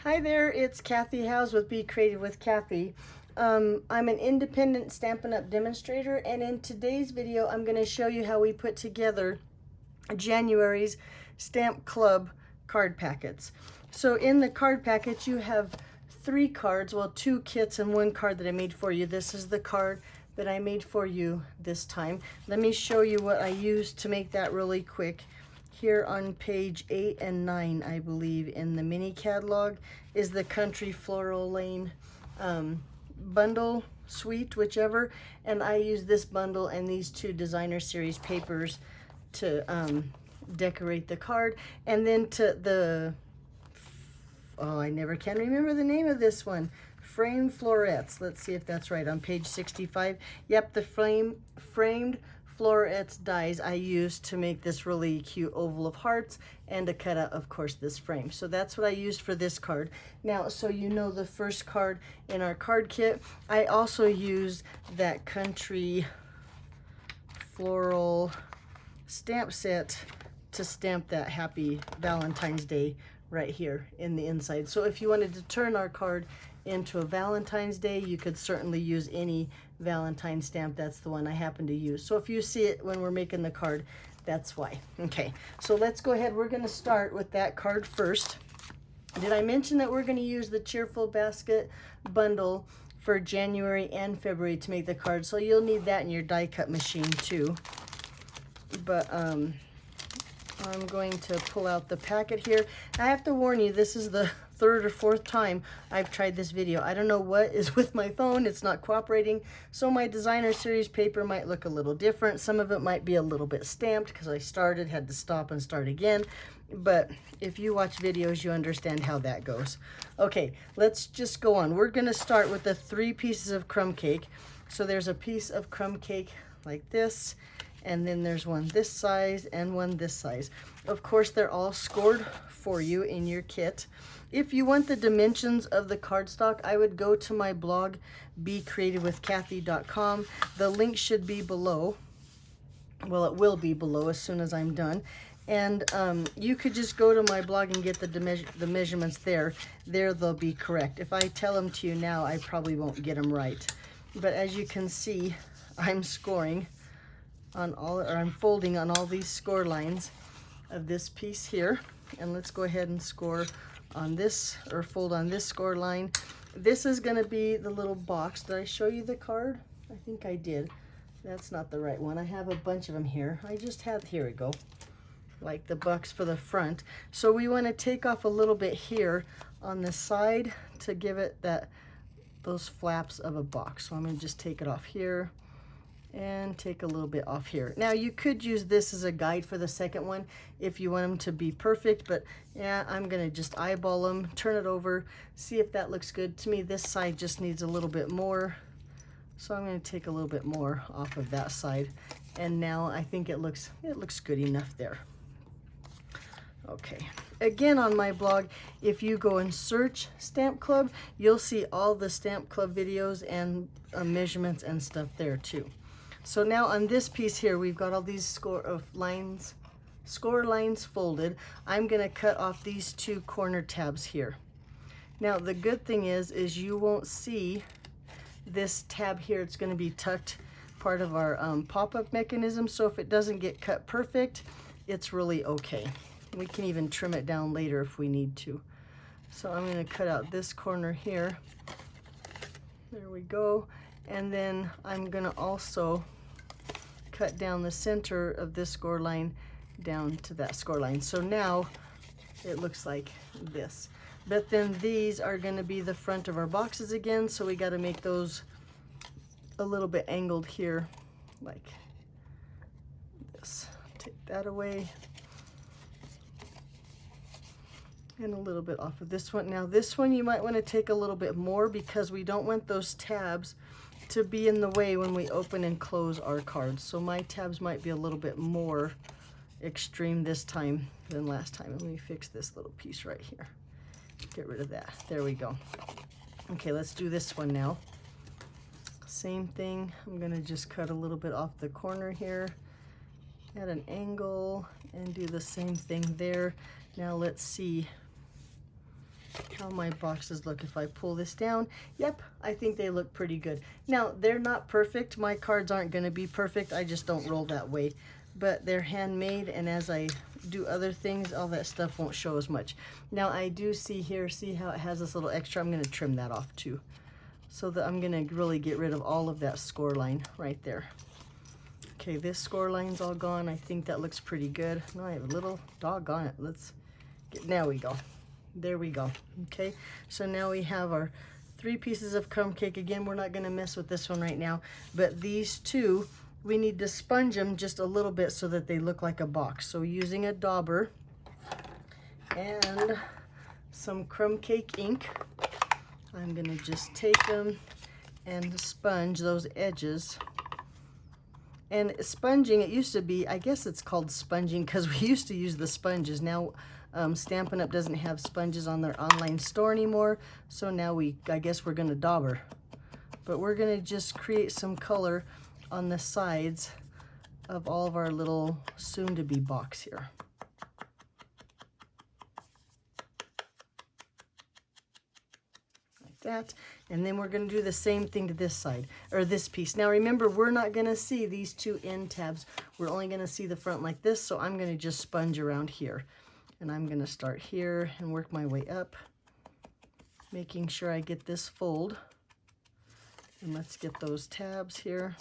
Hi there, it's Kathy Howes with Be Creative with Kathy. I'm an independent Stampin' Up! Demonstrator, and in today's video I'm going to show you how we put together January's Stamp Club card packets. So in the card packets you have 3 cards, well 2 kits and 1 card that I made for you. This is the card that I made for you this time. Let me show you what I used to make that really quick. Here on page 8 and 9, I believe, in the mini catalog is the Country Floral Lane bundle, suite, whichever. And I use this bundle and these 2 designer series papers to decorate the card. And then to the, oh, I never can remember the name of this one. Framed florets. Let's see if that's right. On page 65. Yep, the framed florets dies I used to make this really cute oval of hearts and to cut out, of course, this frame. So that's what I used for this card. Now, so you know the first card in our card kit, I also used that Country Floral stamp set to stamp that Happy Valentine's Day right here in the inside. So if you wanted to turn our card into a Valentine's Day, you could certainly use any Valentine stamp. That's the one I happen to use. So if you see it when we're making the card, that's why. Okay, so let's go ahead. We're going to start with that card first. Did I mention that we're going to use the Cheerful Basket bundle for January and February to make the card? So you'll need that in your die cut machine too. But I'm going to pull out the packet here. I have to warn you, this is the 3rd or 4th time I've tried this video. I don't know what is with my phone. It's not cooperating. So my designer series paper might look a little different. Some of it might be a little bit stamped because I started, had to stop and start again. But if you watch videos, you understand how that goes. Okay, let's just go on. We're gonna start with the 3 pieces of crumb cake. So there's a piece of crumb cake like this, and then there's one this size and one this size. Of course, they're all scored for you in your kit. If you want the dimensions of the cardstock, I would go to my blog, becreativewithkathy.com. The link should be below. Well, it will be below as soon as I'm done. And you could just go to my blog and get the measurements there. There they'll be correct. If I tell them to you now, I probably won't get them right. But as you can see, I'm scoring on all, or I'm folding on all these score lines of this piece here. And let's go ahead and score on this, or fold on this score line. This is going to be the little box. Did I show you the card? I think I did. That's not the right one. I have a bunch of them here. I just had, here we go, like the box for the front. So we want to take off a little bit here on the side to give it that, those flaps of a box. So I'm going to just take it off here and take a little bit off here. Now you could use this as a guide for the second one if you want them to be perfect, but yeah, I'm gonna just eyeball them, turn it over, see if that looks good. To me, this side just needs a little bit more, so I'm gonna take a little bit more off of that side. And now I think it looks good enough there. Okay, again, on my blog, if you go and search Stamp Club, you'll see all the Stamp Club videos and measurements and stuff there too. So now on this piece here, we've got all these score lines folded. I'm gonna cut off these 2 corner tabs here. Now the good thing is you won't see this tab here. It's gonna be tucked, part of our pop-up mechanism. So if it doesn't get cut perfect, it's really okay. We can even trim it down later if we need to. So I'm gonna cut out this corner here. There we go. And then I'm gonna also cut down the center of this score line down to that score line. So now it looks like this. But then these are gonna be the front of our boxes again, so we gotta make those a little bit angled here, like this. Take that away. And a little bit off of this one. Now this one you might want to take a little bit more because we don't want those tabs to be in the way when we open and close our cards. So my tabs might be a little bit more extreme this time than last time. Let me fix this little piece right here. Get rid of that. There we go. Okay, let's do this one now. Same thing. I'm gonna just cut a little bit off the corner here at an angle and do the same thing there. Now let's see how my boxes look. If I pull this down, yep, I think they look pretty good. Now, they're not perfect. My cards aren't going to be perfect. I just don't roll that way. But they're handmade, and as I do other things, all that stuff won't show as much. Now, I do see here, see how it has this little extra? I'm going to trim that off too. So that I'm going to really get rid of all of that score line right there. Okay, this score line's all gone. I think that looks pretty good. No, I have a little dog on it. Let's get, now we go. There we go. Okay, so now we have our 3 pieces of crumb cake. Again, we're not going to mess with this one right now, but these 2, we need to sponge them just a little bit so that they look like a box. So using a dauber and some crumb cake ink, I'm going to just take them and sponge those edges. And sponging, it used to be, I guess it's called sponging because we used to use the sponges. Now Stampin' Up! Doesn't have sponges on their online store anymore, so now I guess we're going to dauber. But we're going to just create some color on the sides of all of our little soon-to-be box here. Like that. And then we're going to do the same thing to this side, or this piece. Now remember, we're not going to see these 2 end tabs. We're only going to see the front like this, so I'm going to just sponge around here. And I'm going to start here and work my way up, making sure I get this fold. And let's get those tabs here.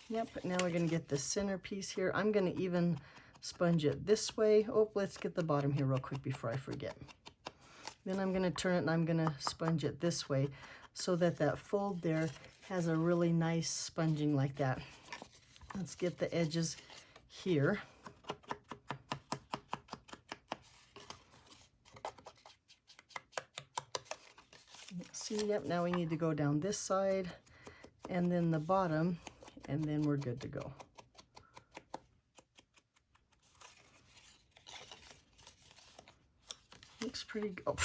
Yep, now we're going to get the center piece here. I'm going to even sponge it this way. Oh, let's get the bottom here real quick before I forget. Then I'm going to turn it and I'm going to sponge it this way so that that fold there has a really nice sponging like that. Let's get the edges here. See, yep, now we need to go down this side and then the bottom, and then we're good to go. Looks pretty good. Oh,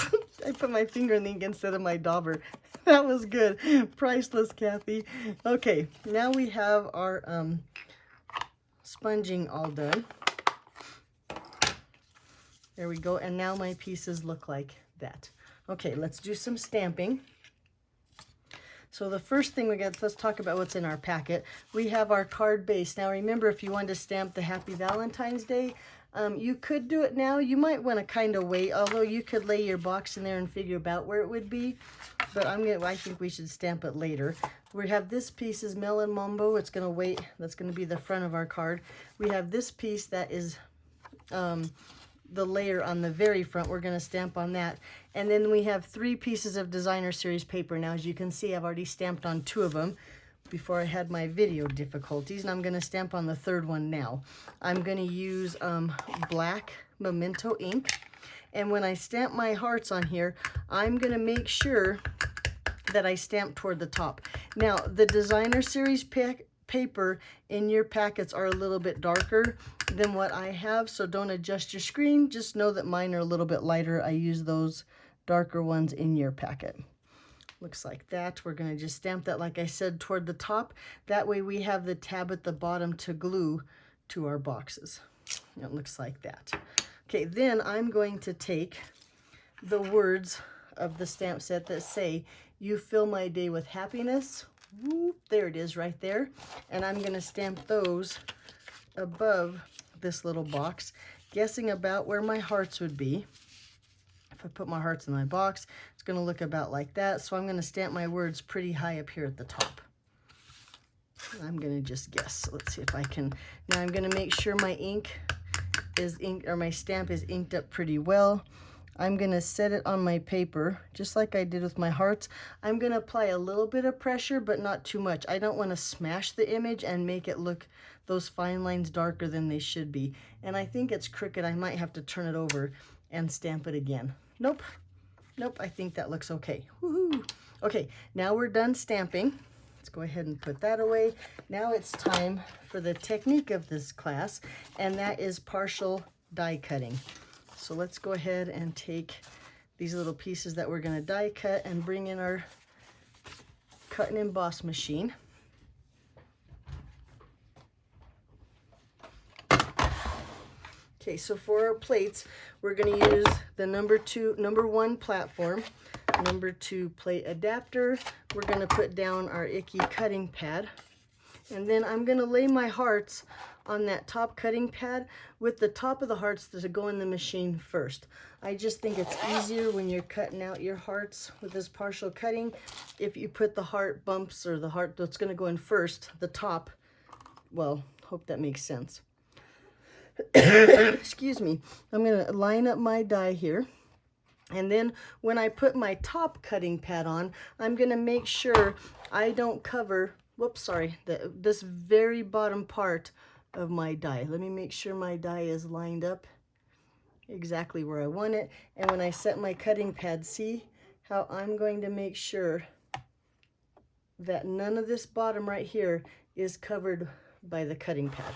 I put my finger in the ink instead of my dauber. That was good. Priceless, Kathy. Okay, now we have our sponging all done. There we go. And now my pieces look like that. Okay, let's do some stamping. So the first thing let's talk about what's in our packet. We have our card base. Now remember, if you wanted to stamp the Happy Valentine's Day, you could do it now. You might want to kind of wait, although you could lay your box in there and figure about where it would be. But I think we should stamp it later. We have this piece is Melon Mambo. It's going to wait. That's going to be the front of our card. We have this piece that is the layer on the very front. We're going to stamp on that. And then we have 3 pieces of Designer Series paper. Now, as you can see, I've already stamped on 2 of them before I had my video difficulties, and I'm going to stamp on the 3rd one now. I'm going to use black Memento ink, and when I stamp my hearts on here, I'm going to make sure that I stamp toward the top. Now, the Designer Series paper in your packets are a little bit darker than what I have, so don't adjust your screen. Just know that mine are a little bit lighter. I use those darker ones in your packet. Looks like that. We're going to just stamp that, like I said, toward the top. That way we have the tab at the bottom to glue to our boxes. It looks like that. Okay, then I'm going to take the words of the stamp set that say, "You fill my day with happiness." Whoop, there it is right there. And I'm going to stamp those above this little box, guessing about where my hearts would be. If I put my hearts in my box, it's going to look about like that. So I'm going to stamp my words pretty high up here at the top. I'm going to just guess. Let's see if I can. Now I'm going to make sure my ink is inked, or my stamp is inked up pretty well. I'm going to set it on my paper just like I did with my hearts. I'm going to apply a little bit of pressure, but not too much. I don't want to smash the image and make it look those fine lines darker than they should be. And I think it's crooked. I might have to turn it over and stamp it again. Nope. Nope, I think that looks okay. Woohoo! Okay, now we're done stamping. Let's go ahead and put that away. Now it's time for the technique of this class, and that is partial die cutting. So let's go ahead and take these little pieces that we're going to die cut and bring in our cut and emboss machine. Okay, so for our plates, we're going to use the number 1 platform, number 2 plate adapter. We're going to put down our icky cutting pad. And then I'm going to lay my hearts on that top cutting pad with the top of the hearts to go in the machine first. I just think it's easier when you're cutting out your hearts with this partial cutting if you put the heart bumps, or the heart that's going to go in first, the top. Well, hope that makes sense. Excuse me. I'm going to line up my die here. And then when I put my top cutting pad on, I'm going to make sure I don't cover, whoops, sorry, this very bottom part of my die. Let me make sure my die is lined up exactly where I want it. And when I set my cutting pad, see how I'm going to make sure that none of this bottom right here is covered by the cutting pad.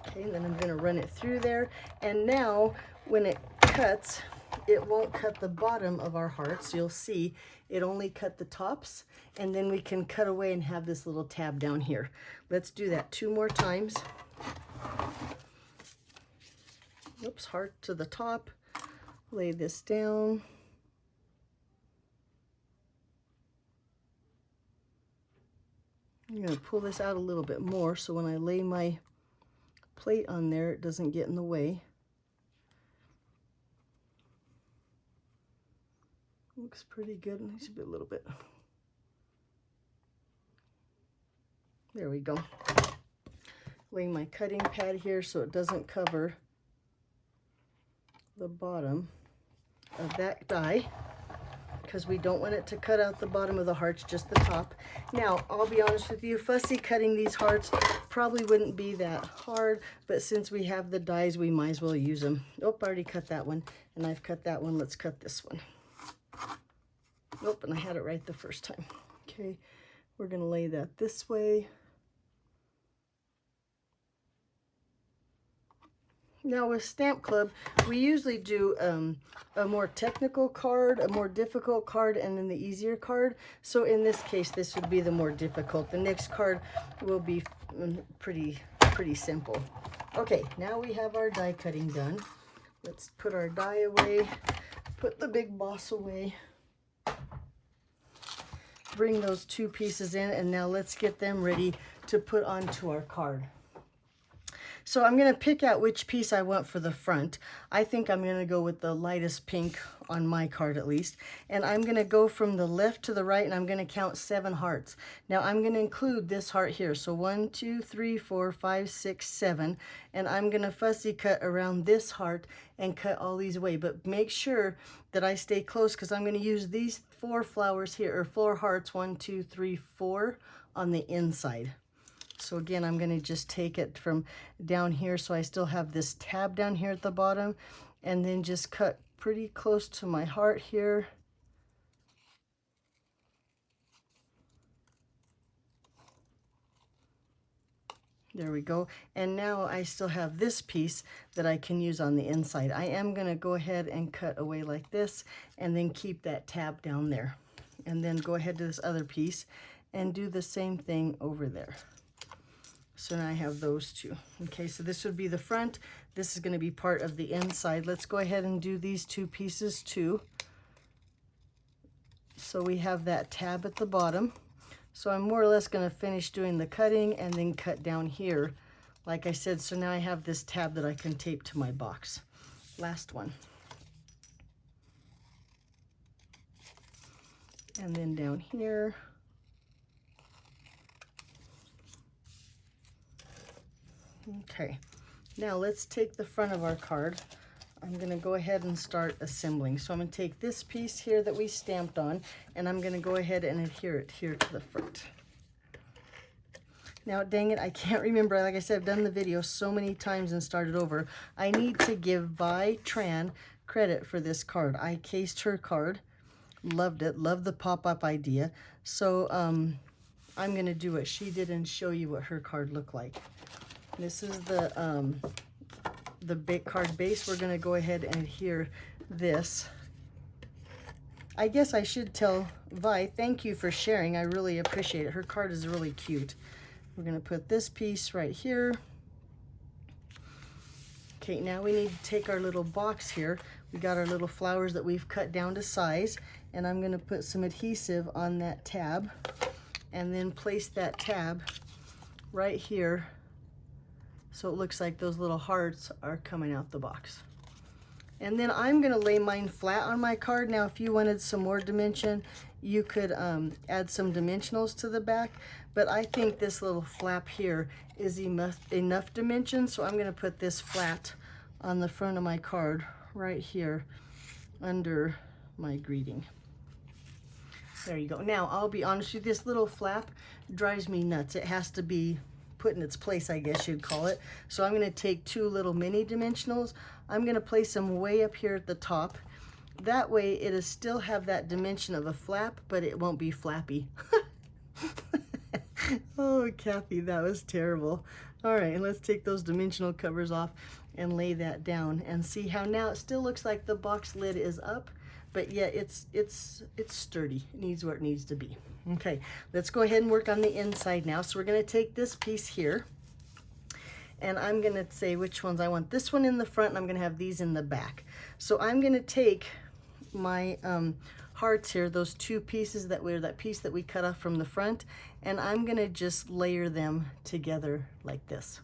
Okay, and then I'm going to run it through there. And now when it cuts, it won't cut the bottom of our hearts. You'll see it only cut the tops, and then we can cut away and have this little tab down here. Let's do that 2 more times. Oops, heart to the top. Lay this down. I'm going to pull this out a little bit more so when I lay my plate on there, it doesn't get in the way. Looks pretty good. Needs to be a little bit. There we go. Laying my cutting pad here so it doesn't cover the bottom of that die, because we don't want it to cut out the bottom of the hearts, just the top. Now, I'll be honest with you, fussy cutting these hearts probably wouldn't be that hard, but since we have the dies, we might as well use them. Oh, I already cut that one, and I've cut that one. Let's cut this one. Nope, and I had it right the first time. Okay, we're going to lay that this way. Now with Stamp Club, we usually do a more technical card, a more difficult card, and then the easier card. So in this case, this would be the more difficult. The next card will be pretty simple. Okay, now we have our die cutting done. Let's put our die away, put the big boss away. Bring those 2 pieces in, and now let's get them ready to put onto our card. So I'm going to pick out which piece I want for the front. I think I'm going to go with the lightest pink on my card at least. And I'm going to go from the left to the right, and I'm going to count 7 hearts. Now I'm going to include this heart here. So 1, 2, 3, 4, 5, 6, 7. And I'm going to fussy cut around this heart and cut all these away. But make sure that I stay close, because I'm going to use these 4 flowers here, or 4 hearts, 1, 2, 3, 4 on the inside. So again, I'm going to just take it from down here, so I still have this tab down here at the bottom, and then just cut pretty close to my heart here. There we go. And now I still have this piece that I can use on the inside. I am going to go ahead and cut away like this, and then keep that tab down there. And then go ahead to this other piece and do the same thing over there. So now I have those 2. Okay, so this would be the front. This is going to be part of the inside. Let's go ahead and do these 2 pieces too. So we have that tab at the bottom. So I'm more or less going to finish doing the cutting and then cut down here. Like I said, so now I have this tab that I can tape to my box. Last one. And then down here. Okay, now let's take the front of our card. I'm going to go ahead and start assembling. So I'm going to take this piece here that we stamped on, and I'm going to go ahead and adhere it here to the front. Now, dang it, I can't remember. Like I said, I've done the video so many times and started over. I need to give Tran credit for this card. I cased her card. Loved it. Loved the pop-up idea. So I'm going to do what she did and show you what her card looked like. This is the card base. We're going to go ahead and adhere this. I guess I should tell Vi, thank you for sharing. I really appreciate it. Her card is really cute. We're going to put this piece right here. Okay, now we need to take our little box here. We got our little flowers that we've cut down to size, and I'm gonna put some adhesive on that tab and then place that tab right here so it looks like those little hearts are coming out the box. And then I'm gonna lay mine flat on my card. Now, if you wanted some more dimension, you could add some dimensionals to the back, but I think this little flap here is enough dimension, so I'm gonna put this flat on the front of my card right here under my greeting. There you go. Now, I'll be honest with you, this little flap drives me nuts. It has to be put in its place, I guess you'd call it. So I'm gonna take 2 little mini dimensionals. I'm gonna place them way up here at the top. That way it'll still have that dimension of a flap, but it won't be flappy. Oh, Kathy, that was terrible. All right, let's take those dimensional covers off and lay that down and see how now it still looks like the box lid is up, but yet it's sturdy. It needs where it needs to be. Okay, let's go ahead and work on the inside now. So we're gonna take this piece here, and I'm gonna say which ones I want. This one in the front, and I'm gonna have these in the back. So I'm gonna take my hearts here, those 2 pieces that piece that we cut off from the front, and I'm gonna just layer them together like this.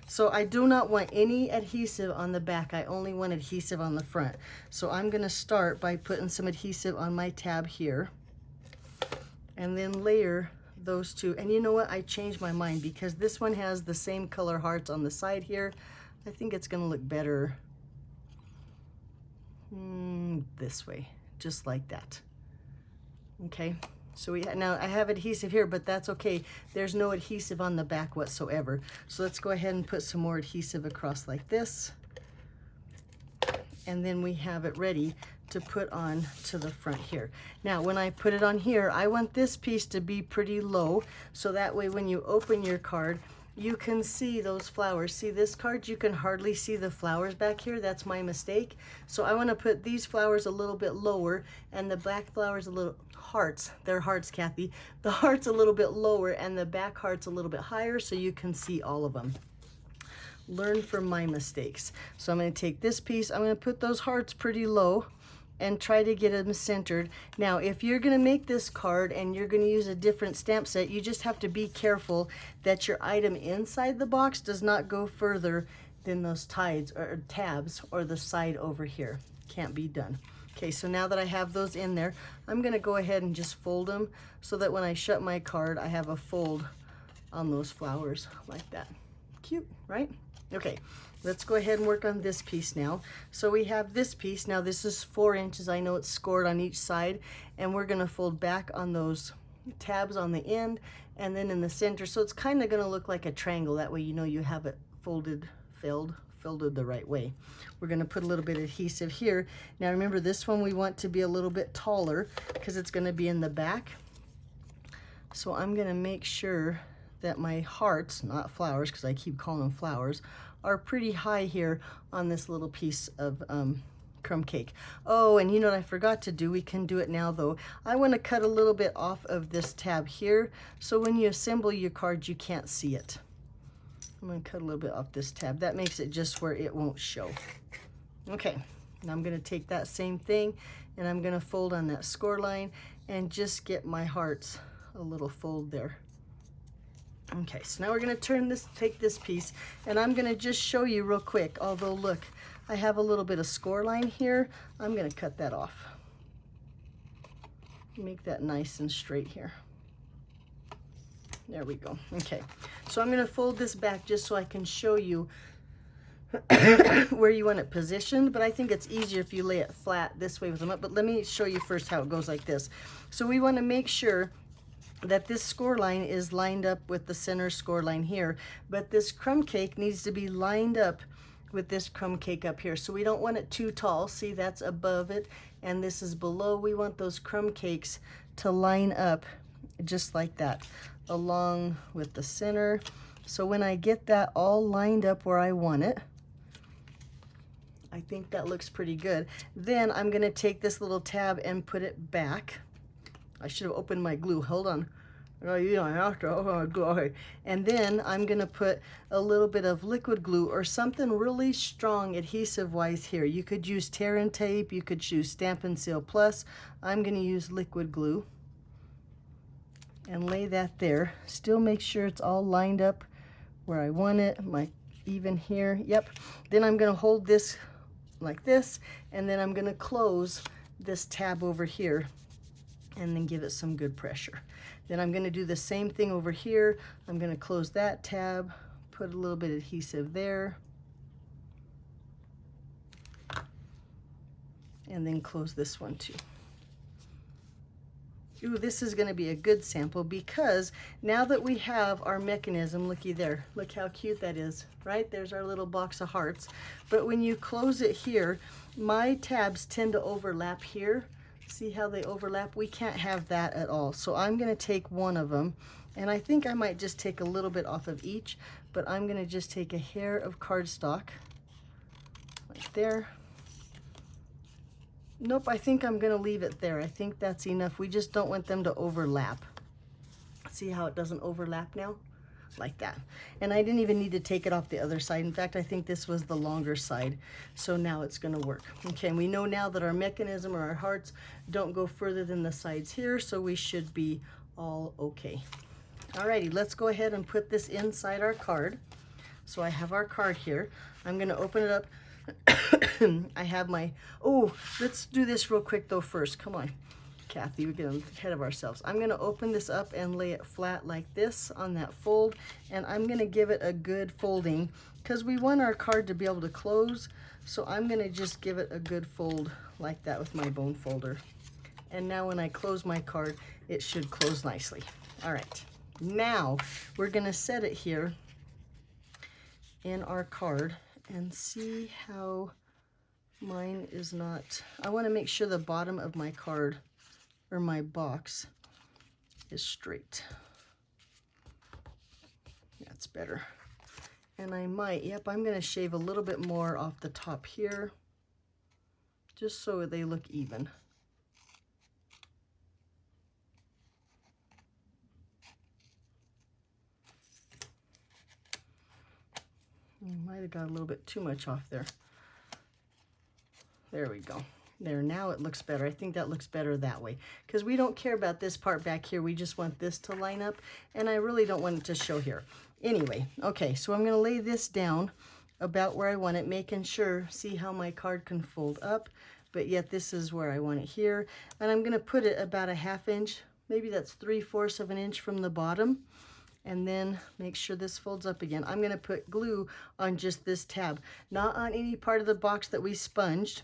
So I do not want any adhesive on the back. I only want adhesive on the front. So I'm gonna start by putting some adhesive on my tab here, and then layer those 2. And you know what? I changed my mind because this one has the same color hearts on the side here. I think it's gonna look better this way, just like that. Okay, so now I have adhesive here, but that's okay. There's no adhesive on the back whatsoever. So let's go ahead and put some more adhesive across like this. And then we have it ready to put on to the front here. Now, when I put it on here, I want this piece to be pretty low, so that way when you open your card, you can see those flowers. See this card? You can hardly see the flowers back here. That's my mistake. So I want to put these flowers a little bit lower and the back flowers a little, hearts, they're hearts, Kathy. The hearts a little bit lower and the back hearts a little bit higher so you can see all of them. Learn from my mistakes. So I'm going to take this piece, I'm going to put those hearts pretty low and try to get them centered. Now, if you're gonna make this card and you're gonna use a different stamp set, you just have to be careful that your item inside the box does not go further than those tabs or the side over here. Can't be done. Okay, so now that I have those in there, I'm gonna go ahead and just fold them so that when I shut my card, I have a fold on those flowers like that. Cute, right? Okay. Let's go ahead and work on this piece now. So we have this piece. Now this is 4 inches. I know it's scored on each side, and we're gonna fold back on those tabs on the end and then in the center. So it's kind of gonna look like a triangle. That way you know you have it folded the right way. We're gonna put a little bit of adhesive here. Now remember, this one we want to be a little bit taller because it's gonna be in the back. So I'm gonna make sure that my hearts, not flowers because I keep calling them flowers, are pretty high here on this little piece of crumb cake. Oh, and you know what I forgot to do? We can do it now though. I want to cut a little bit off of this tab here, so when you assemble your card, you can't see it. I'm going to cut a little bit off this tab. That makes it just where it won't show. Okay, now I'm going to take that same thing and I'm going to fold on that score line and just get my hearts a little fold there. Okay, so now we're going to take this piece, and I'm going to just show you real quick, although look, I have a little bit of score line here. I'm going to cut that off. Make that nice and straight here. There we go. Okay, so I'm going to fold this back just so I can show you where you want it positioned, but I think it's easier if you lay it flat this way with them up. But let me show you first how it goes like this. So we want to make sure that this score line is lined up with the center score line here, but this crumb cake needs to be lined up with this crumb cake up here. So we don't want it too tall. See, that's above it and this is below. We want those crumb cakes to line up just like that along with the center. So when I get that all lined up where I want it, I think that looks pretty good. Then I'm gonna take this little tab and put it back. I should have opened my glue. Hold on. Oh, you don't have to. Oh, go ahead. And then I'm going to put a little bit of liquid glue or something really strong adhesive-wise here. You could use Tran tape. You could use Stampin' Seal Plus. I'm going to use liquid glue and lay that there. Still make sure it's all lined up where I want it. Even here. Yep. Then I'm going to hold this like this, and then I'm going to close this tab over here and then give it some good pressure. Then I'm going to do the same thing over here. I'm going to close that tab, put a little bit of adhesive there, and then close this one too. Ooh, this is going to be a good sample because now that we have our mechanism, looky there, look how cute that is, right? There's our little box of hearts. But when you close it here, my tabs tend to overlap here. See how they overlap? We can't have that at all. So I'm going to take one of them, and I think I might just take a little bit off of each, but I'm going to just take a hair of cardstock right there. Nope, I think I'm going to leave it there. I think that's enough. We just don't want them to overlap. See how it doesn't overlap now? Like that. And I didn't even need to take it off the other side. In fact, I think this was the longer side. So now it's going to work. Okay, and we know now that our mechanism or our hearts don't go further than the sides here, so we should be all okay. Alrighty, let's go ahead and put this inside our card. So I have our card here. I'm going to open it up. I have my, oh, let's do this real quick though first. Come on, Kathy, we're getting ahead of ourselves. I'm going to open this up and lay it flat like this on that fold, and I'm going to give it a good folding because we want our card to be able to close. So I'm going to just give it a good fold like that with my bone folder. And now when I close my card, it should close nicely. All right, now we're going to set it here in our card and see how mine is not. I want to make sure the bottom of my card or my box is straight. That's better. And I might, yep, I'm going to shave a little bit more off the top here just so they look even. Might have got a little bit too much off there. There we go. There, now it looks better. I think that looks better that way because we don't care about this part back here. We just want this to line up, and I really don't want it to show here. Anyway, okay, so I'm going to lay this down about where I want it, making sure, see how my card can fold up, but yet this is where I want it here. And I'm going to put it about a 1/2 inch, maybe that's 3/4 of an inch from the bottom. And then make sure this folds up again. I'm going to put glue on just this tab, not on any part of the box that we sponged,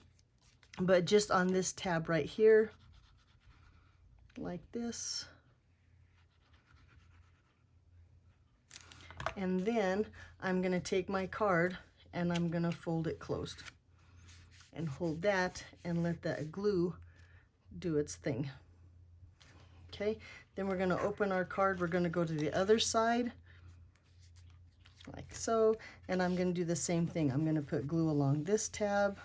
but just on this tab right here, like this. And then I'm going to take my card and I'm going to fold it closed and hold that and let that glue do its thing. Okay, then we're going to open our card. We're going to go to the other side like so, and I'm going to do the same thing. I'm going to put glue along this tab,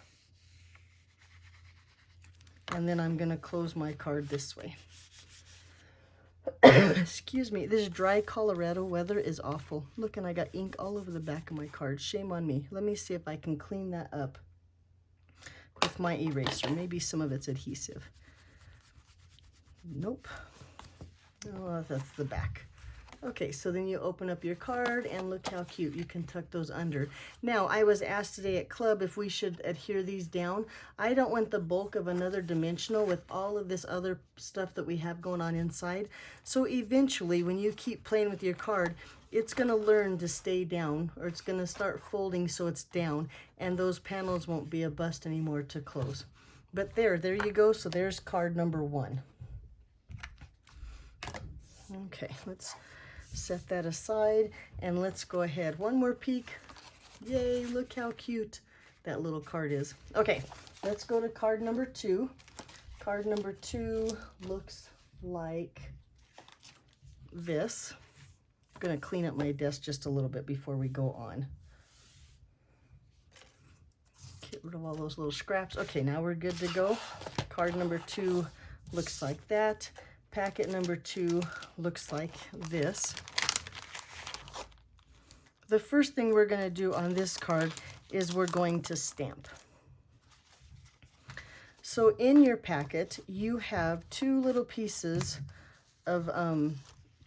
and then I'm going to close my card this way. Excuse me, this dry Colorado weather is awful. Look, and I got ink all over the back of my card. Shame on me. Let me see if I can clean that up with my eraser. Maybe some of it's adhesive. Nope. Oh, that's the back. Okay, so then you open up your card and look how cute. You can tuck those under. Now, I was asked today at club if we should adhere these down. I don't want the bulk of another dimensional with all of this other stuff that we have going on inside. So eventually, when you keep playing with your card, it's going to learn to stay down, or it's going to start folding so it's down, and those panels won't be a bust anymore to close. But there you go. So there's card number 1. Okay, let's set that aside and let's go ahead. One more peek. Yay, look how cute that little card is. Okay, let's go to card number 2. Card number 2 looks like this. I'm going to clean up my desk just a little bit before we go on. Get rid of all those little scraps. Okay, now we're good to go. Card number 2 looks like that. packet number 2 looks like this. The first thing we're going to do on this card is we're going to stamp. So in your packet, you have 2 little pieces of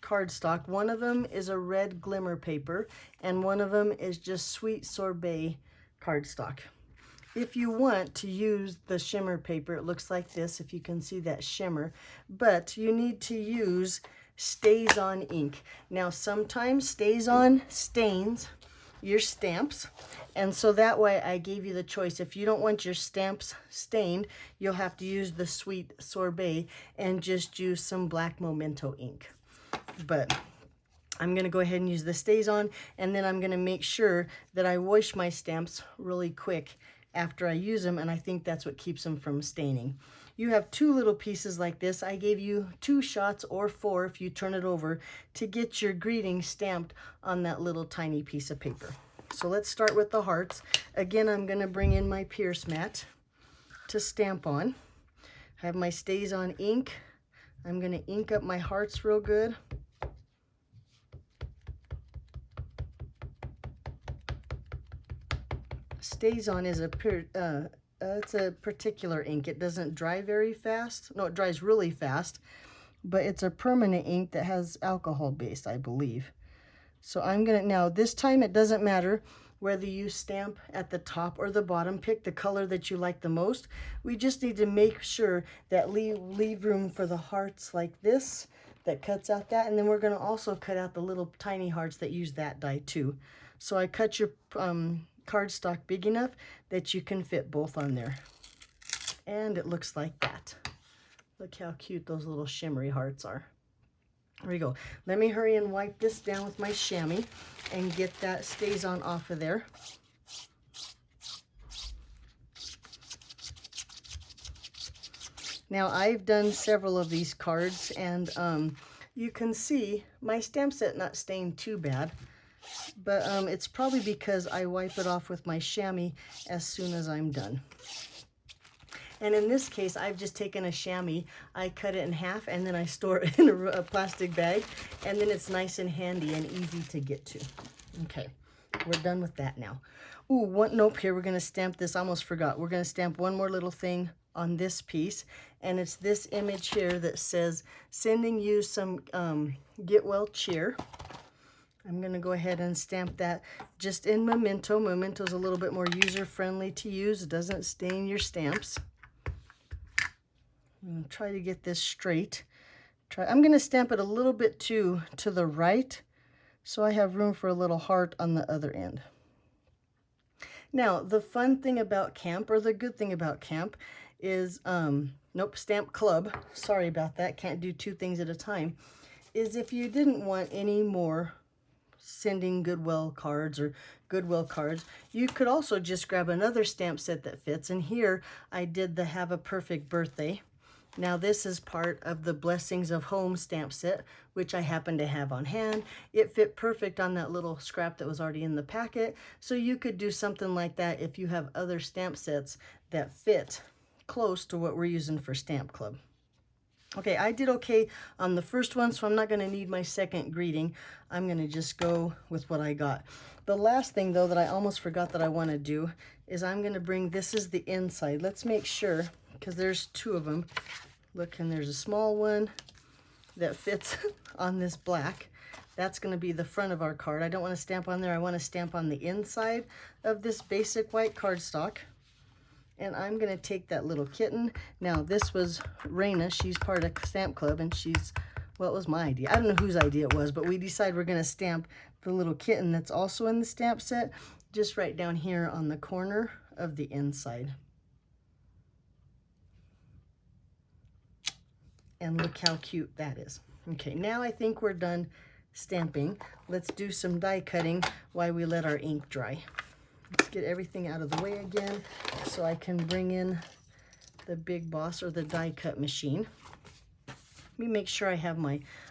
cardstock. One of them is a red glimmer paper, and one of them is just sweet sorbet cardstock. If you want to use the shimmer paper, it looks like this, if you can see that shimmer, but you need to use Stays On ink. Now, sometimes Stays On stains your stamps, and so that way I gave you the choice. If you don't want your stamps stained, you'll have to use the sweet sorbet and just use some black Memento ink. But I'm going to go ahead and use the Stays On, and then I'm going to make sure that I wash my stamps really quick after I use them, and I think that's what keeps them from staining. You have 2 little pieces like this. I gave you 2 shots or 4 if you turn it over to get your greeting stamped on that little tiny piece of paper. So let's start with the hearts. Again, I'm going to bring in my Pierce mat to stamp on. I have my Stays On ink. I'm going to ink up my hearts real good. Stays On is it's a particular ink. It doesn't dry very fast. No, it dries really fast, but it's a permanent ink that has alcohol based, I believe. So I'm gonna, now this time it doesn't matter whether you stamp at the top or the bottom. Pick the color that you like the most. We just need to make sure that leave room for the hearts like this, that cuts out that, and then we're gonna also cut out the little tiny hearts that use that die too. So I cut your cardstock big enough that you can fit both on there, and it looks like that. Look how cute those little shimmery hearts are. There we go. Let me hurry and wipe this down with my chamois and get that Stays On off of there. Now I've done several of these cards, and you can see my stamp set not stained too bad. But it's probably because I wipe it off with my chamois as soon as I'm done. And in this case, I've just taken a chamois, I cut it in half, and then I store it in a plastic bag, and then it's nice and handy and easy to get to. Okay, we're done with that now. Ooh, nope, here we're going to stamp this. I almost forgot. We're going to stamp one more little thing on this piece, and it's this image here that says, "Sending you some get well cheer." I'm going to go ahead and stamp that just in Memento. Memento's a little bit more user-friendly to use. It doesn't stain your stamps. I'm going to try to get this straight. I'm going to stamp it a little bit to the right, so I have room for a little heart on the other end. Now, the fun thing about camp, or the good thing about camp, is, Stamp Club, sorry about that, can't do 2 things at a time, is if you didn't want any more sending Goodwill cards or Goodwill cards, you could also just grab another stamp set that fits. And here I did the Have a Perfect Birthday. Now this is part of the Blessings of Home stamp set, which I happen to have on hand. It fit perfect on that little scrap that was already in the packet. So you could do something like that if you have other stamp sets that fit close to what we're using for Stamp Club. Okay, I did okay on the first one, so I'm not going to need my second greeting. I'm going to just go with what I got. The last thing, though, that I almost forgot that I want to do is I'm going to bring, this is the inside. Let's make sure, because there's 2 of them. Look, and there's a small one that fits on this black. That's going to be the front of our card. I don't want to stamp on there. I want to stamp on the inside of this basic white cardstock. And I'm going to take that little kitten. Now, this was Raina. She's part of Stamp Club, and well, it was my idea. I don't know whose idea it was, but we decided we're going to stamp the little kitten that's also in the stamp set, just right down here on the corner of the inside. And look how cute that is. Okay, now I think we're done stamping. Let's do some die cutting while we let our ink dry. Let's get everything out of the way again so I can bring in the Big Boss or the die cut machine. Let me make sure I have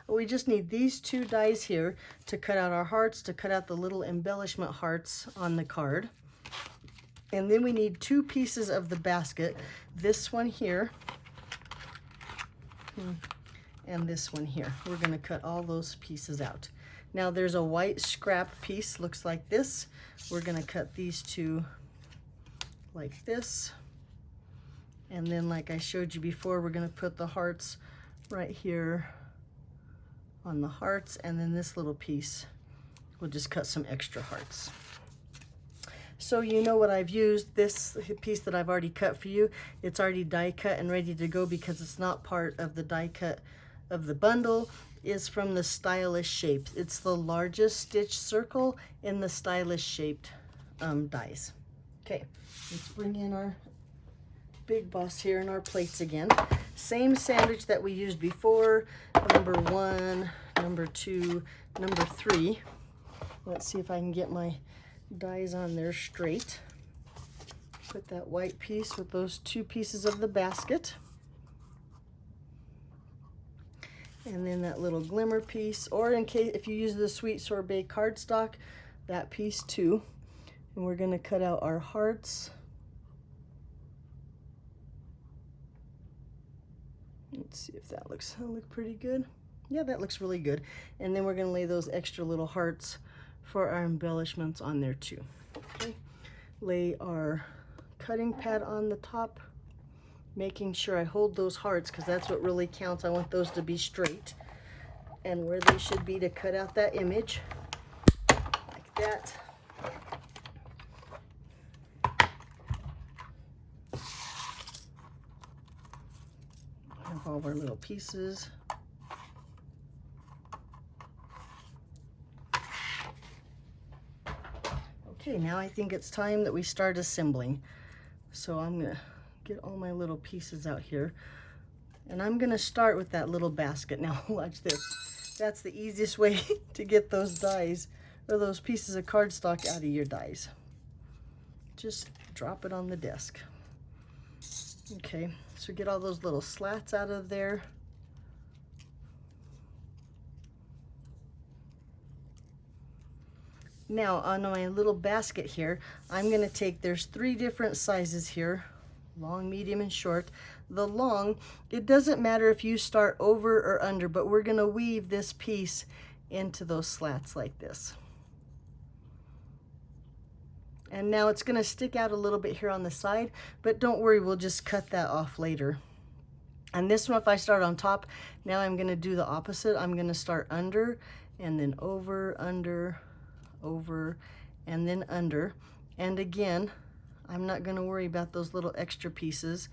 we just need these 2 dies here to cut out our hearts, to cut out the little embellishment hearts on the card. And then we need 2 pieces of the basket. This one here and this one here. We're gonna cut all those pieces out. Now there's a white scrap piece, looks like this. We're gonna cut these two like this. And then like I showed you before, we're gonna put the hearts right here on the hearts, and then this little piece, we'll just cut some extra hearts. So you know what I've used, this piece that I've already cut for you, it's already die cut and ready to go because it's not part of the die cut of the bundle, is from the Stylish Shapes. It's the largest stitch circle in the Stylish Shaped dies. Okay, let's bring in our Big Boss here and our plates again. Same sandwich that we used before, number 1, number 2, number 3. Let's see if I can get my dies on there straight. Put that white piece with those 2 pieces of the basket. And then that little glimmer piece, or in case if you use the Sweet Sorbet cardstock, that piece too. And we're gonna cut out our hearts. Let's see if that look pretty good. Yeah, that looks really good. And then we're gonna lay those extra little hearts for our embellishments on there too. Okay. Lay our cutting pad on the top, making sure I hold those hearts because that's what really counts. I want those to be straight and where they should be to cut out that image, like that. Have all of our little pieces. Okay, now I think it's time that we start assembling. So I'm gonna get all my little pieces out here. And I'm gonna start with that little basket. Now watch this. That's the easiest way to get those dies or those pieces of cardstock out of your dies. Just drop it on the desk. Okay, so get all those little slats out of there. Now on my little basket here, I'm gonna take, there's 3 different sizes here, long, medium, and short. The long, it doesn't matter if you start over or under, but we're gonna weave this piece into those slats like this. And now it's gonna stick out a little bit here on the side, but don't worry, we'll just cut that off later. And this one, if I start on top, now I'm gonna do the opposite. I'm gonna start under, and then over, under, over, and then under. And again, I'm not gonna worry about those little extra pieces.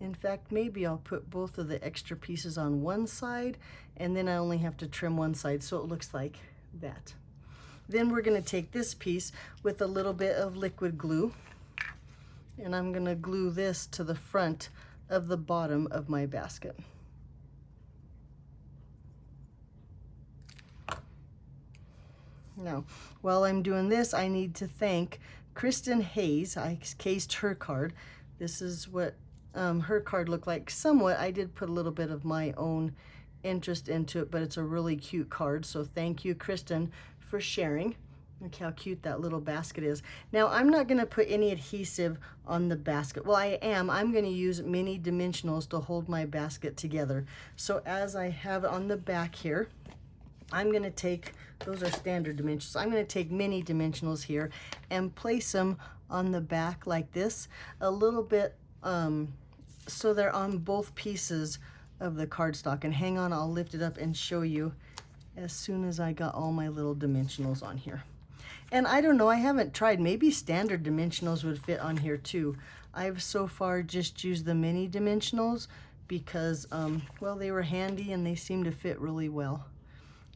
In fact, maybe I'll put both of the extra pieces on one side, and then I only have to trim one side so it looks like that. Then we're gonna take this piece with a little bit of liquid glue, and I'm gonna glue this to the front of the bottom of my basket. Now, while I'm doing this, I need to thank Kristin Hayes. I cased her card. This is what her card looked like somewhat. I did put a little bit of my own interest into it, but it's a really cute card. So thank you, Kristin, for sharing. Look how cute that little basket is. Now, I'm not gonna put any adhesive on the basket. Well, I am. I'm gonna use mini dimensionals to hold my basket together. So as I have it on the back here, I'm gonna take, those are standard dimensions. I'm gonna take mini dimensionals here and place them on the back like this, a little bit, so they're on both pieces of the cardstock. And hang on, I'll lift it up and show you as soon as I got all my little dimensionals on here. And I don't know, I haven't tried, maybe standard dimensionals would fit on here too. I've so far just used the mini dimensionals because, well, they were handy and they seem to fit really well.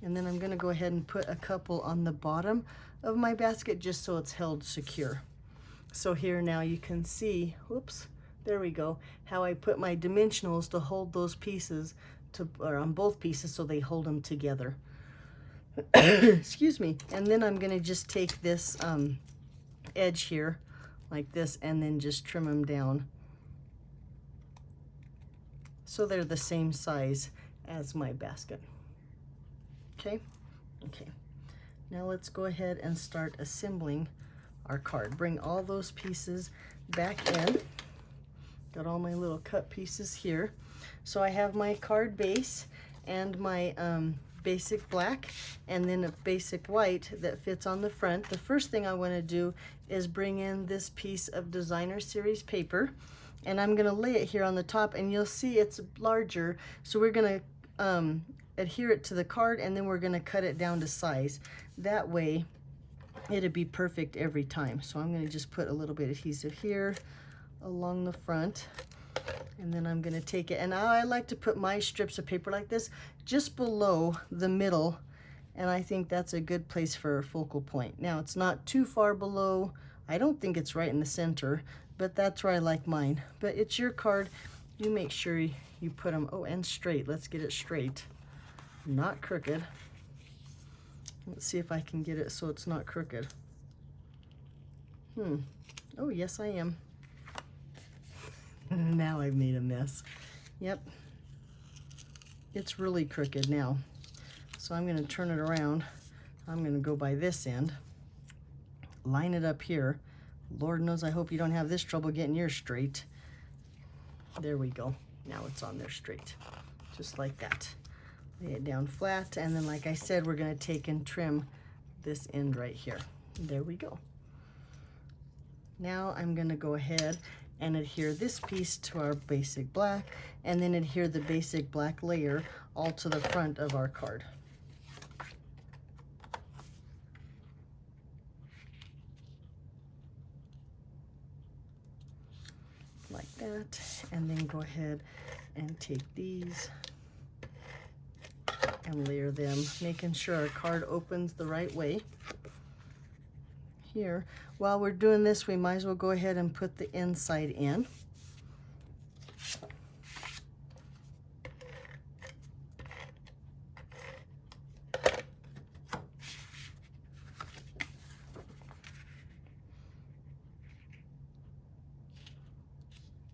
And then I'm gonna go ahead and put a couple on the bottom of my basket just so it's held secure. So here now you can see, whoops, there we go, how I put my dimensionals to hold those pieces, or on both pieces so they hold them together. Excuse me. And then I'm gonna just take this edge here like this and then just trim them down so they're the same size as my basket. Okay, okay. Now let's go ahead and start assembling our card. Bring all those pieces back in. Got all my little cut pieces here. So I have my card base, and my basic black, and then a basic white that fits on the front. The first thing I want to do is bring in this piece of designer series paper, and I'm going to lay it here on the top, and you'll see it's larger, so we're going to adhere it to the card, and then we're going to cut it down to size. That way it'll be perfect every time. So I'm going to just put a little bit of adhesive here along the front, and then I'm going to take it, and I like to put my strips of paper like this just below the middle, and I think that's a good place for a focal point. Now it's not too far below, I don't think it's right in the center, but that's where I like mine. But it's your card, you make sure you put them, oh, and straight. Let's get it straight, not crooked. Let's see if I can get it so it's not crooked. Oh, yes I am. Now I've made a mess. Yep, it's really crooked now. So I'm going to turn it around. I'm going to go by this end, line it up here. Lord knows I hope you don't have this trouble getting yours straight. There we go. Now it's on there straight, just like that. Lay it down flat, and then like I said, we're going to take and trim this end right here. There we go. Now I'm going to go ahead and adhere this piece to our basic black, and then adhere the basic black layer all to the front of our card. Like that, and then go ahead and take these and layer them, making sure our card opens the right way. Here, while we're doing this, we might as well go ahead and put the inside in.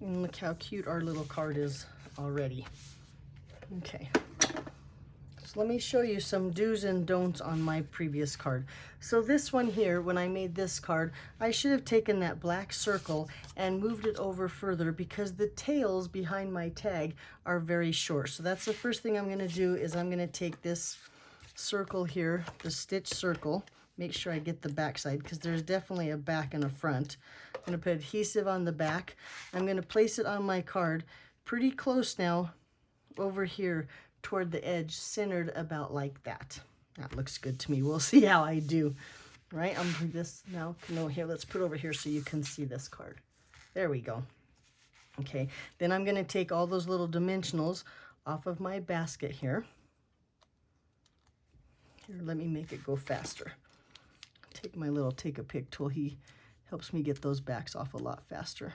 And look how cute our little card is already. Okay. So let me show you some do's and don'ts on my previous card. So this one here, when I made this card, I should have taken that black circle and moved it over further because the tails behind my tag are very short. So that's the first thing I'm going to do, is I'm going to take this circle here, the stitch circle, make sure I get the back side because there's definitely a back and a front. I'm going to put adhesive on the back. I'm going to place it on my card pretty close now over here toward the edge, centered about like that. That looks good to me. We'll see how I do. Right, I'm doing this now. No, here, let's put over here so you can see this card. There we go. Okay, then I'm going to take all those little dimensionals off of my basket here. Here, let me make it go faster. Take my little take-a-pick tool. He helps me get those backs off a lot faster.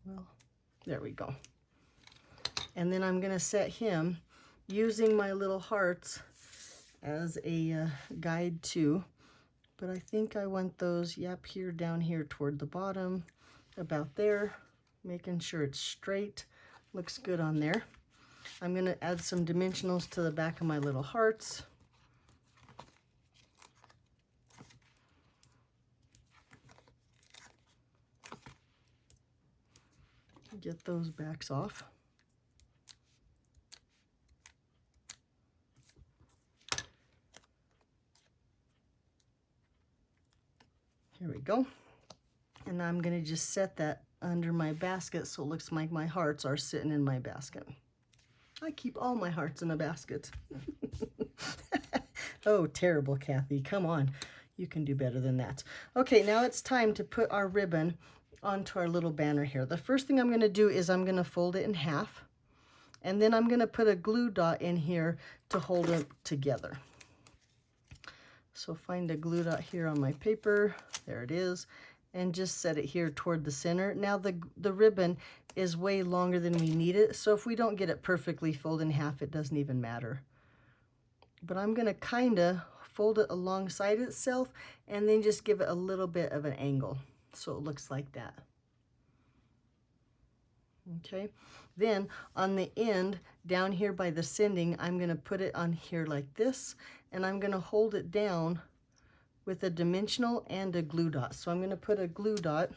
Well, there we go. And then I'm going to set him using my little hearts as a guide too. But I think I want those, yep, here, down here toward the bottom, about there, making sure it's straight. Looks good on there. I'm going to add some dimensionals to the back of my little hearts. Get those backs off. Here we go. And I'm going to just set that under my basket so it looks like my hearts are sitting in my basket. I keep all my hearts in a basket. Oh, terrible, Kathy. Come on. You can do better than that. Okay, now it's time to put our ribbon onto our little banner here. The first thing I'm going to do is I'm going to fold it in half, and then I'm going to put a glue dot in here to hold it together. So find a glue dot here on my paper, there it is, and just set it here toward the center. Now the ribbon is way longer than we need it, so if we don't get it perfectly folded in half, it doesn't even matter. But I'm going to kind of fold it alongside itself and then just give it a little bit of an angle so it looks like that. Okay, then on the end down here by the sending, I'm going to put it on here like this, and I'm going to hold it down with a dimensional and a glue dot. So I'm going to put a glue dot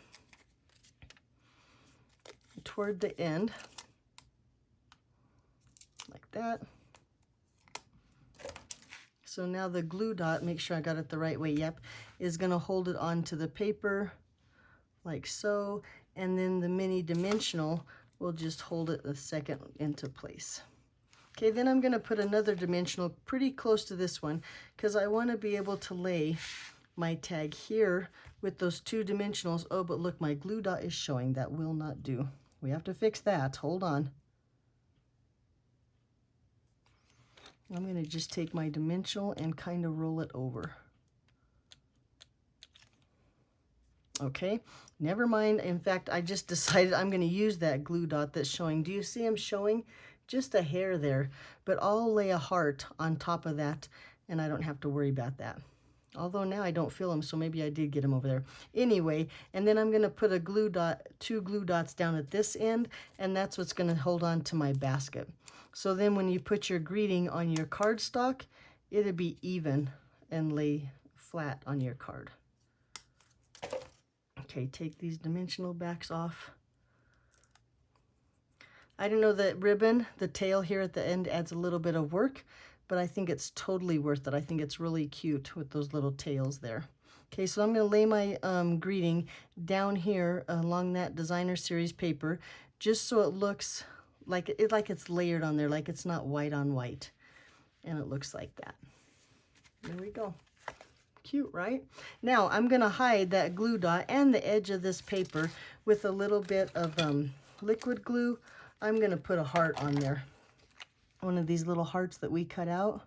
toward the end, that. So now the glue dot, make sure I got it the right way, yep, is gonna hold it onto the paper like so, and then the mini dimensional will just hold it a second into place. Okay, then I'm gonna put another dimensional pretty close to this one because I wanna be able to lay my tag here with those 2 dimensionals. Oh, but look, my glue dot is showing. That will not do. We have to fix that. Hold on. I'm going to just take my dimensional and kind of roll it over. Okay, never mind. In fact, I just decided I'm going to use that glue dot that's showing. Do you see I'm showing? Just a hair there, but I'll lay a heart on top of that and I don't have to worry about that. Although now I don't feel them, so maybe I did get them over there. Anyway, and then I'm going to put a glue dot, 2 glue dots down at this end, and that's what's going to hold on to my basket. So then when you put your greeting on your cardstock, it'll be even and lay flat on your card. Okay, take these dimensional backs off. I don't know, that ribbon, the tail here at the end adds a little bit of work, but I think it's totally worth it. I think it's really cute with those little tails there. Okay, so I'm going to lay my greeting down here along that designer series paper, just so it looks like it's layered on there, like it's not white on white, and it looks like that. There we go. Cute, right? Now I'm going to hide that glue dot and the edge of this paper with a little bit of liquid glue. I'm going to put a heart on there. One of these little hearts that we cut out.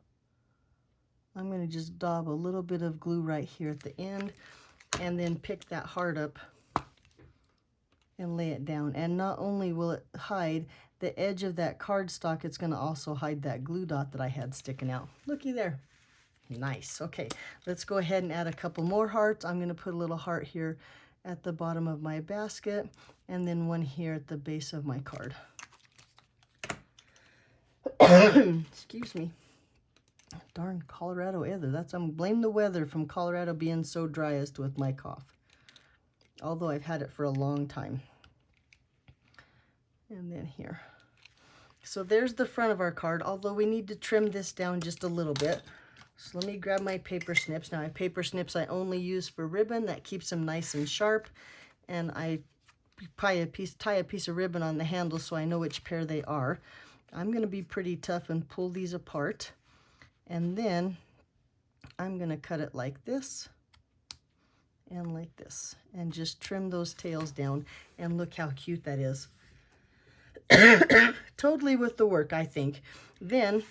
I'm going to just daub a little bit of glue right here at the end and then pick that heart up and lay it down. And not only will it hide the edge of that cardstock, it's going to also hide that glue dot that I had sticking out. Looky there. Nice. Okay, let's go ahead and add a couple more hearts. I'm going to put a little heart here at the bottom of my basket and then one here at the base of my card. Excuse me. Darn Colorado weather. That's, I'm blame the weather from Colorado being so dry as to with my cough. Although I've had it for a long time. And then here. So there's the front of our card, although we need to trim this down just a little bit. So let me grab my paper snips. Now, my paper snips I only use for ribbon. That keeps them nice and sharp. And I tie a piece of ribbon on the handle so I know which pair they are. I'm going to be pretty tough and pull these apart. And then I'm going to cut it like this and like this. And just trim those tails down. And look how cute that is. Totally with the work, I think. Then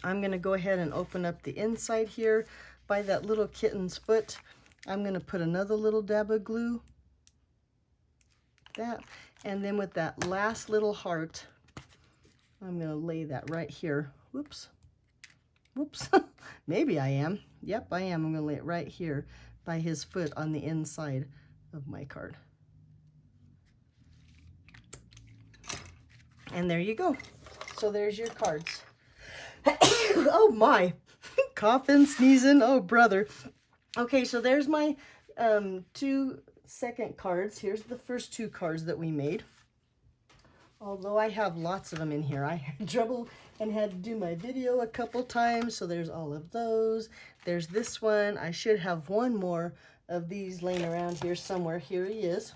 I'm going to go ahead and open up the inside here by that little kitten's foot. I'm going to put another little dab of glue. That. And then with that last little heart, I'm going to lay that right here. Whoops. Whoops. Maybe I am. Yep, I am. I'm going to lay it right here by his foot on the inside of my card. And there you go. So there's your cards. Oh my, coughing, sneezing, oh brother. Okay, so there's my 2 second cards. Here's the first 2 cards that we made. Although I have lots of them in here. I had trouble and had to do my video a couple times, so there's all of those. There's this one. I should have one more of these laying around here somewhere. Here he is.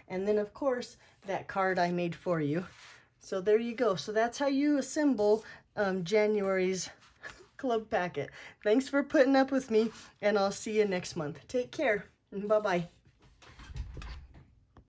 And then, of course, that card I made for you. So there you go. So that's how you assemble January's club packet. Thanks for putting up with me, and I'll see you next month. Take care, and bye-bye.